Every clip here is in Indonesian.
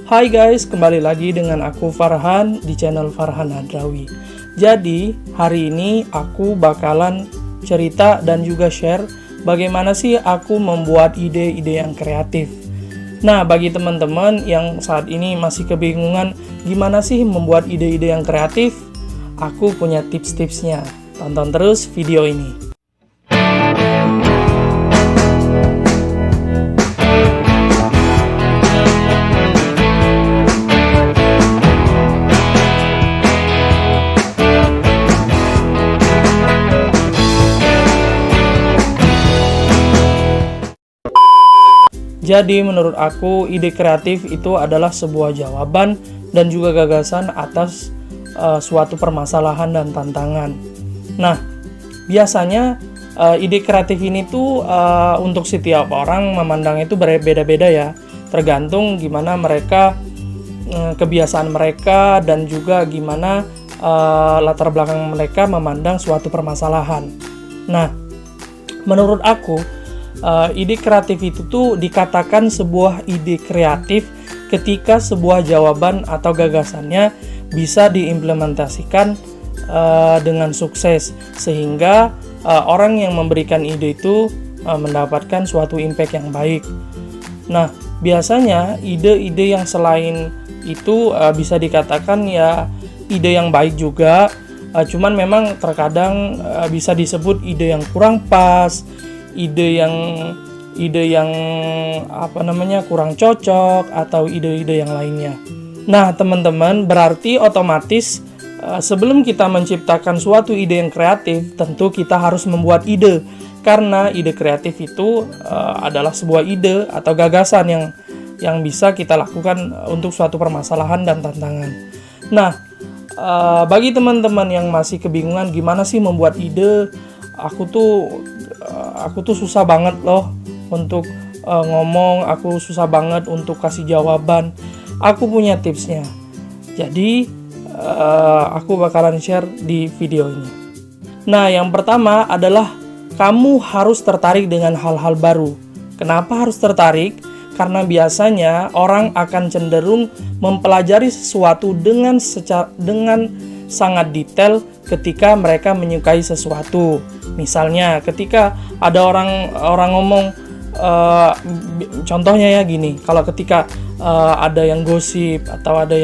Hai guys, kembali lagi dengan aku Farhan di channel Farhan Hadrawi. Jadi, hari ini aku bakalan cerita dan juga share bagaimana sih aku membuat ide-ide yang kreatif. Nah, bagi teman-teman yang saat ini masih kebingungan gimana sih membuat ide-ide yang kreatif, aku punya tips-tipsnya. Tonton terus video ini. Jadi menurut aku ide kreatif itu adalah sebuah jawaban dan juga gagasan atas suatu permasalahan dan tantangan. Nah, biasanya ide kreatif ini tuh untuk setiap orang memandangnya itu berbeda-beda ya. Tergantung gimana mereka, kebiasaan mereka dan juga gimana latar belakang mereka memandang suatu permasalahan. Nah, menurut aku ide kreatif itu tuh dikatakan sebuah ide kreatif ketika sebuah jawaban atau gagasannya bisa diimplementasikan dengan sukses sehingga orang yang memberikan ide itu mendapatkan suatu impact yang baik. Nah, biasanya ide-ide yang selain itu bisa dikatakan ya ide yang baik juga, cuman memang terkadang bisa disebut ide yang kurang pas, ide yang kurang cocok atau ide-ide yang lainnya. Nah, teman-teman, berarti otomatis sebelum kita menciptakan suatu ide yang kreatif, tentu kita harus membuat ide. Karena ide kreatif itu adalah sebuah ide atau gagasan yang bisa kita lakukan untuk suatu permasalahan dan tantangan. Nah, bagi teman-teman yang masih kebingungan gimana sih membuat ide, aku tuh susah banget loh untuk ngomong, aku susah banget untuk kasih jawaban. Aku punya tipsnya. Jadi aku bakalan share di video ini. Nah, yang pertama adalah kamu harus tertarik dengan hal-hal baru. Kenapa harus tertarik? Karena biasanya orang akan cenderung mempelajari sesuatu dengan sangat detail ketika mereka menyukai sesuatu. Misalnya ketika ada orang ngomong, contohnya ya gini, kalau ketika ada yang gosip atau ada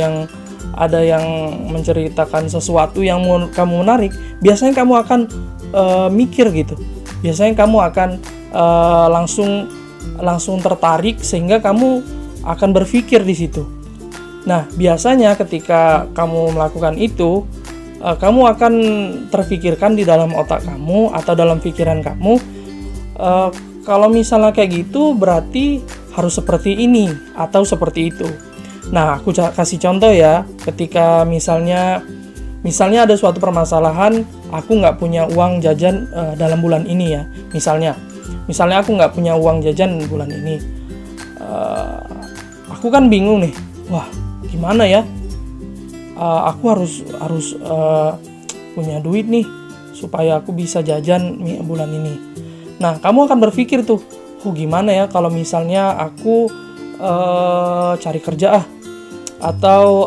yang menceritakan sesuatu yang kamu menarik, biasanya kamu akan mikir gitu. Biasanya kamu akan langsung tertarik sehingga kamu akan berpikir di situ. Nah, biasanya ketika kamu melakukan itu, kamu akan terfikirkan di dalam otak kamu atau dalam pikiran kamu, kalau misalnya kayak gitu berarti harus seperti ini atau seperti itu. Nah, aku kasih contoh ya, ketika misalnya ada suatu permasalahan, aku nggak punya uang jajan dalam bulan ini ya. Misalnya aku nggak punya uang jajan bulan ini, aku kan bingung nih, wah gimana ya? Aku harus punya duit nih supaya aku bisa jajan bulan ini. Nah, kamu akan berpikir tuh, oh gimana ya kalau misalnya aku cari kerja atau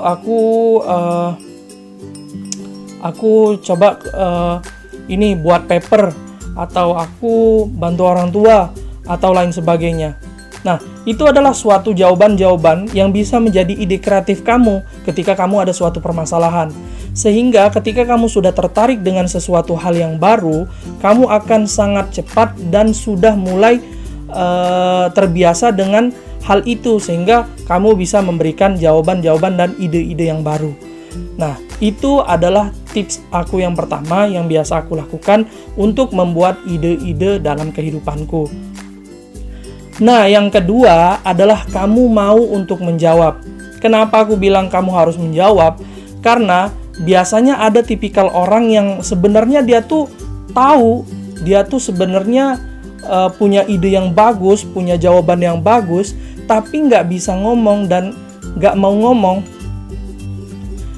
aku coba ini buat paper, atau aku bantu orang tua atau lain sebagainya. Nah, itu adalah suatu jawaban-jawaban yang bisa menjadi ide kreatif kamu ketika kamu ada suatu permasalahan. Sehingga ketika kamu sudah tertarik dengan sesuatu hal yang baru, kamu akan sangat cepat dan sudah mulai terbiasa dengan hal itu sehingga kamu bisa memberikan jawaban-jawaban dan ide-ide yang baru. Nah, itu adalah tips aku yang pertama yang biasa aku lakukan untuk membuat ide-ide dalam kehidupanku. Nah, yang kedua adalah kamu mau untuk menjawab. Kenapa aku bilang kamu harus menjawab? Karena biasanya ada tipikal orang yang sebenarnya dia tuh sebenarnya punya ide yang bagus, punya jawaban yang bagus, tapi nggak bisa ngomong dan nggak mau ngomong.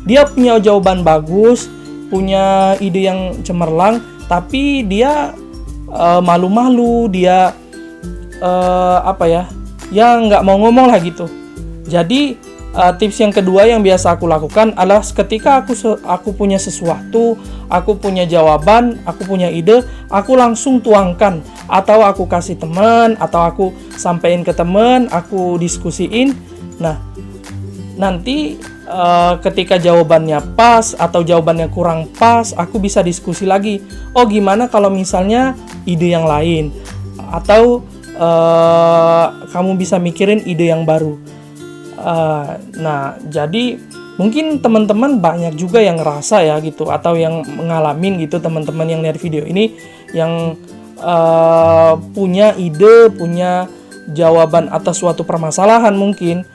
Dia punya jawaban bagus, punya ide yang cemerlang, tapi dia malu-malu, dia nggak mau ngomong lah gitu. Jadi tips yang kedua yang biasa aku lakukan adalah ketika aku punya sesuatu, aku punya jawaban, aku punya ide, aku langsung tuangkan, atau aku kasih teman, atau aku sampaikan ke teman, aku diskusiin. Nah, nanti ketika jawabannya pas atau jawabannya kurang pas, aku bisa diskusi lagi. Oh, gimana kalau misalnya ide yang lain, atau kamu bisa mikirin ide yang baru. Nah, jadi mungkin teman-teman banyak juga yang ngerasa ya gitu, atau yang ngalamin gitu, teman-teman yang lihat video ini yang punya ide, punya jawaban atas suatu permasalahan mungkin,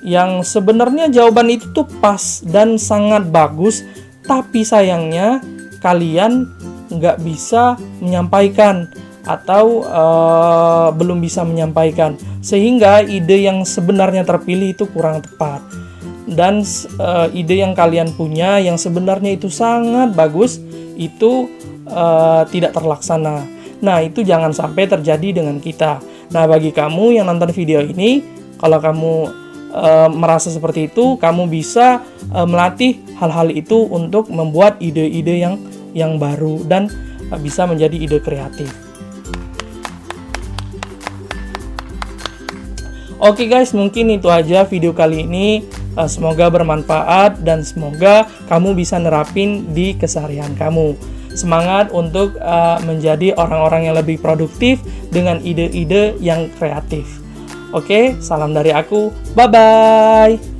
yang sebenarnya jawaban itu tuh pas dan sangat bagus, tapi sayangnya kalian nggak bisa menyampaikan atau belum bisa menyampaikan, sehingga ide yang sebenarnya terpilih itu kurang tepat, dan ide yang kalian punya yang sebenarnya itu sangat bagus itu tidak terlaksana. Nah, itu jangan sampai terjadi dengan kita. Nah, bagi kamu yang nonton video ini, kalau kamu merasa seperti itu, kamu bisa melatih hal-hal itu untuk membuat ide-ide yang baru dan bisa menjadi ide kreatif. Oke guys, mungkin itu aja video kali ini. Semoga bermanfaat dan semoga kamu bisa nerapin di keseharian kamu. Semangat untuk menjadi orang-orang yang lebih produktif dengan ide-ide yang kreatif. Oke, salam dari aku. Bye-bye.